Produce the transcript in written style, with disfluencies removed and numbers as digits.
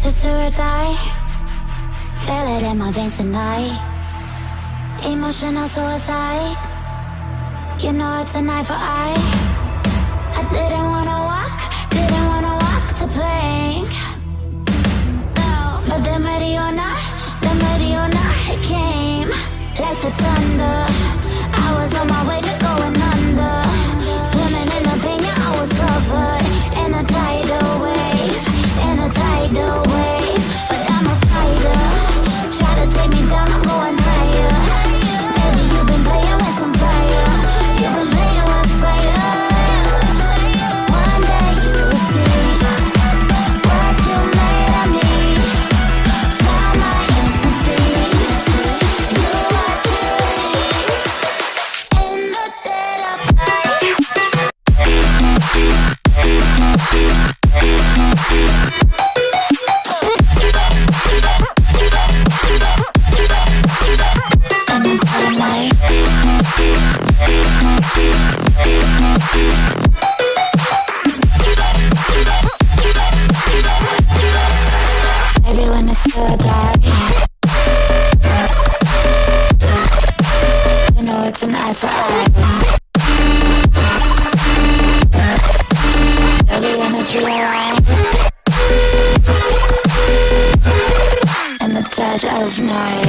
is do or die. Feel it in my veins tonight. Emotional suicide. You know it's an eye for eye. I didn't wanna walk the plank. No. But the Mariona, it came like the thunder. I was on my way to going under. Swimming in the pain, yeah, I was covered in a tidal wave, But I'm a fighter. Try to take me down, I'm going higher. Baby, you've been playing with some fire. You've been playing with fire. One day you'll see what you made of me. Found my inner peace. You are peace. In the dead of night. Maybe when it's still dark, you know it's an eye for eye. Everyone that you around in the dead of night.